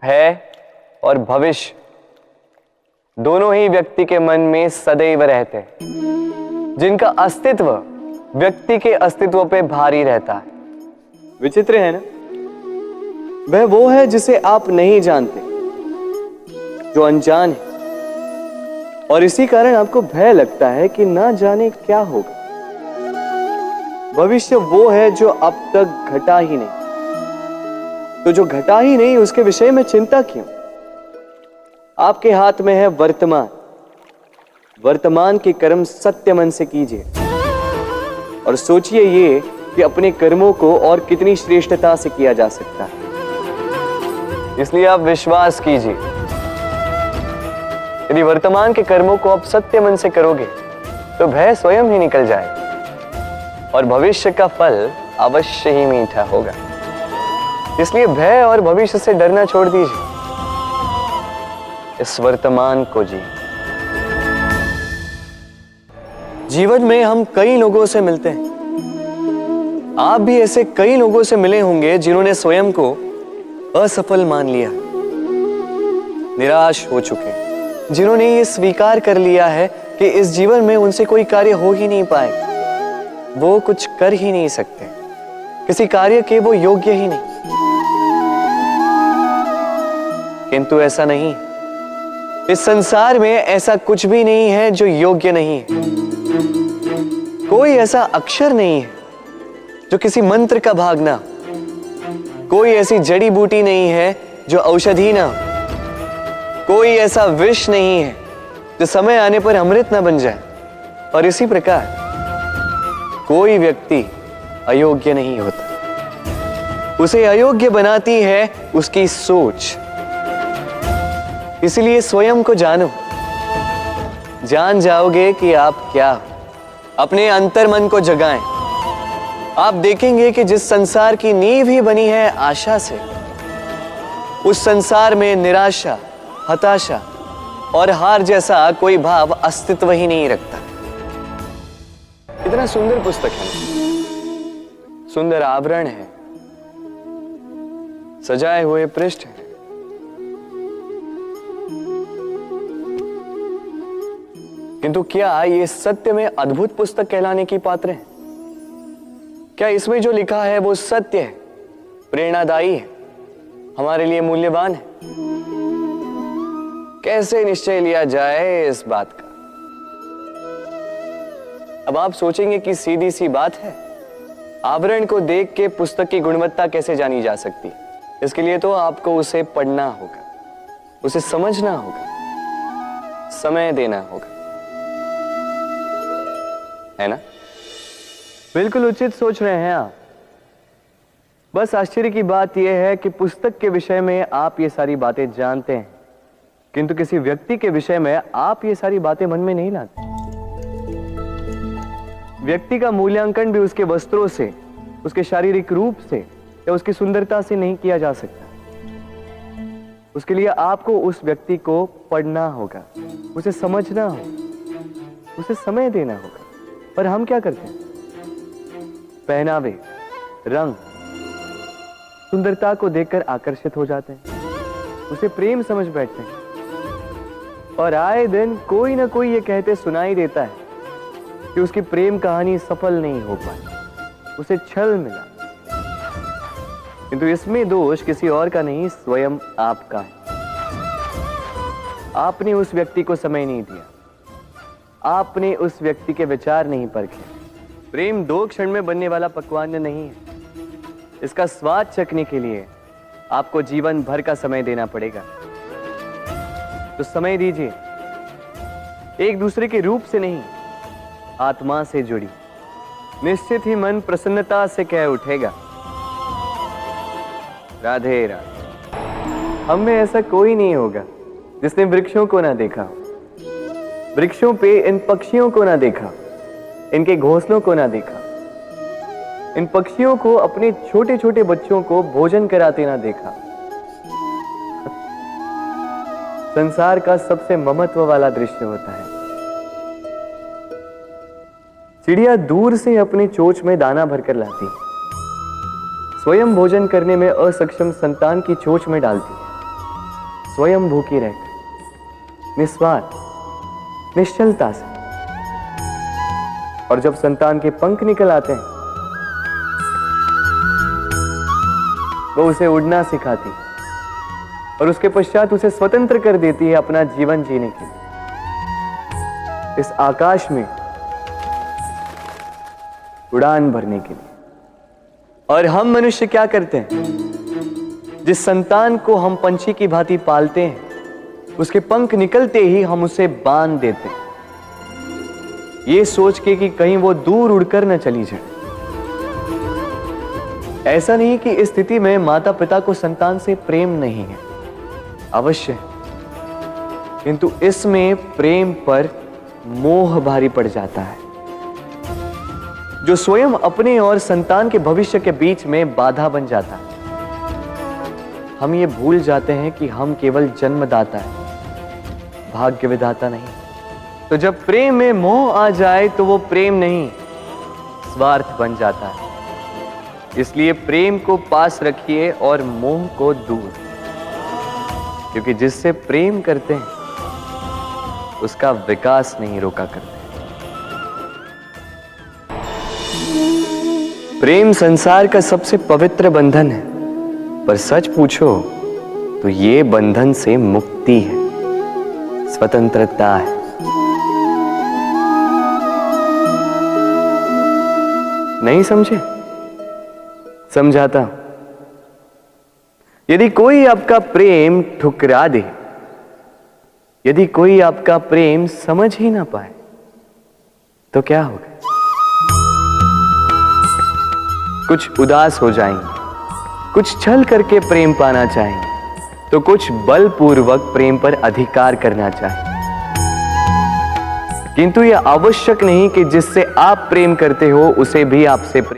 भय और भविष्य दोनों ही व्यक्ति के मन में सदैव रहते हैं, जिनका अस्तित्व व्यक्ति के अस्तित्व पे भारी रहता है। विचित्र है ना? वह वो है जिसे आप नहीं जानते, जो अनजान है, और इसी कारण आपको भय लगता है कि ना जाने क्या होगा। भविष्य वो है जो अब तक घटा ही नहीं, तो जो घटा ही नहीं उसके विषय में चिंता क्यों? आपके हाथ में है वर्तमान। वर्तमान के कर्म सत्य मन से कीजिए और सोचिए ये कि अपने कर्मों को और कितनी श्रेष्ठता से किया जा सकता है। इसलिए आप विश्वास कीजिए, यदि वर्तमान के कर्मों को आप सत्य मन से करोगे तो भय स्वयं ही निकल जाएगा और भविष्य का फल अवश्य ही मीठा होगा। इसलिए भय और भविष्य से डरना छोड़ दीजिए, इस वर्तमान को जी। जीवन में हम कई लोगों से मिलते हैं। आप भी ऐसे कई लोगों से मिले होंगे जिन्होंने स्वयं को असफल मान लिया, निराश हो चुके, जिन्होंने ये स्वीकार कर लिया है कि इस जीवन में उनसे कोई कार्य हो ही नहीं पाएगा, वो कुछ कर ही नहीं सकते, किसी कार्य के वो योग्य ही नहीं। किंतु ऐसा नहीं, इस संसार में ऐसा कुछ भी नहीं है जो योग्य नहीं है। कोई ऐसा अक्षर नहीं है जो किसी मंत्र का भाग ना हो, कोई ऐसी जड़ी बूटी नहीं है जो औषधि ना हो, कोई ऐसा विष नहीं है जो समय आने पर अमृत ना बन जाए। और इसी प्रकार कोई व्यक्ति अयोग्य नहीं होता, उसे अयोग्य बनाती है उसकी सोच। इसलिए स्वयं को जानो, जान जाओगे कि आप क्या हो। अपने अंतर मन को जगाएं। आप देखेंगे कि जिस संसार की नींव ही बनी है आशा से, उस संसार में निराशा, हताशा और हार जैसा कोई भाव अस्तित्व ही नहीं रखता। इतना सुंदर पुस्तक है, सुंदर आवरण है, सजाए हुए पृष्ठ है, किंतु क्या ये सत्य में अद्भुत पुस्तक कहलाने की पात्र है? क्या इसमें जो लिखा है वो सत्य है, प्रेरणादायी है, हमारे लिए मूल्यवान है? कैसे निश्चय लिया जाए इस बात का? अब आप सोचेंगे कि सीधी सी बात है, आवरण को देख के पुस्तक की गुणवत्ता कैसे जानी जा सकती? इसके लिए तो आपको उसे पढ़ना होगा, उसे समझना होगा, समय देना होगा, है ना? बिल्कुल उचित सोच रहे हैं आप। बस आश्चर्य की बात यह है कि पुस्तक के विषय में आप ये सारी बातें जानते हैं, किंतु किसी व्यक्ति के विषय में आप ये सारी बातें मन में नहीं लाते। व्यक्ति का मूल्यांकन भी उसके वस्त्रों से, उसके शारीरिक रूप से या उसकी सुंदरता से नहीं किया जा सकता। उसके लिए आपको उस व्यक्ति को पढ़ना होगा, उसे समझना होगा, उसे समय देना होगा। पर हम क्या करते हैं? पहनावे, रंग, सुंदरता को देखकर आकर्षित हो जाते हैं, उसे प्रेम समझ बैठते हैं और आए दिन कोई ना कोई ये कहते सुनाई देता है कि उसकी प्रेम कहानी सफल नहीं हो पाई, उसे छल मिला। किंतु इसमें दोष किसी और का नहीं, स्वयं आपका है। आपने उस व्यक्ति को समय नहीं दिया, आपने उस व्यक्ति के विचार नहीं परखे। प्रेम 2 क्षण में बनने वाला पकवान नहीं है, इसका स्वाद चखने के लिए आपको जीवन भर का समय देना पड़ेगा। तो समय दीजिए, एक दूसरे के रूप से नहीं, आत्मा से जुड़ी, निश्चित ही मन प्रसन्नता से कह उठेगा, राधे राधे। हम में ऐसा कोई नहीं होगा जिसने वृक्षों को ना देखा हो, वृक्षों पे इन पक्षियों को ना देखा, इनके घोंसलों को ना देखा, इन पक्षियों को अपने छोटे छोटे बच्चों को भोजन कराते ना देखा। संसार का सबसे ममत्व वाला दृश्य होता है। चिड़िया दूर से अपने चोंच में दाना भरकर लाती, स्वयं भोजन करने में असक्षम संतान की चोंच में डालती, स्वयं भूखी रहकर, निस्वार्थ, निश्चलता से। और जब संतान के पंख निकल आते हैं, वो उसे उड़ना सिखाती और उसके पश्चात उसे स्वतंत्र कर देती है अपना जीवन जीने के लिए, इस आकाश में उड़ान भरने के लिए। और हम मनुष्य क्या करते हैं? जिस संतान को हम पंछी की भांति पालते हैं, उसके पंख निकलते ही हम उसे बांध देते हैं, ये सोच के कि कहीं वो दूर उड़कर न चली जाए। ऐसा नहीं कि इस स्थिति में माता पिता को संतान से प्रेम नहीं है, अवश्य, किंतु इसमें प्रेम पर मोह भारी पड़ जाता है, जो स्वयं अपने और संतान के भविष्य के बीच में बाधा बन जाता है। हम ये भूल जाते हैं कि हम केवल जन्मदाता है, भाग्य विधाता नहीं। तो जब प्रेम में मोह आ जाए तो वो प्रेम नहीं, स्वार्थ बन जाता है। इसलिए प्रेम को पास रखिए और मोह को दूर, क्योंकि जिससे प्रेम करते हैं उसका विकास नहीं रोका करते। प्रेम संसार का सबसे पवित्र बंधन है, पर सच पूछो तो ये बंधन से मुक्ति है, स्वतंत्रता है। नहीं समझे? समझाता हूं। यदि कोई आपका प्रेम ठुकरा दे, यदि कोई आपका प्रेम समझ ही ना पाए, तो क्या होगा? कुछ उदास हो जाएंगे, कुछ छल करके प्रेम पाना चाहेंगे, तो कुछ बलपूर्वक प्रेम पर अधिकार करना चाहेंगे। किंतु यह आवश्यक नहीं कि जिससे आप प्रेम करते हो उसे भी आपसे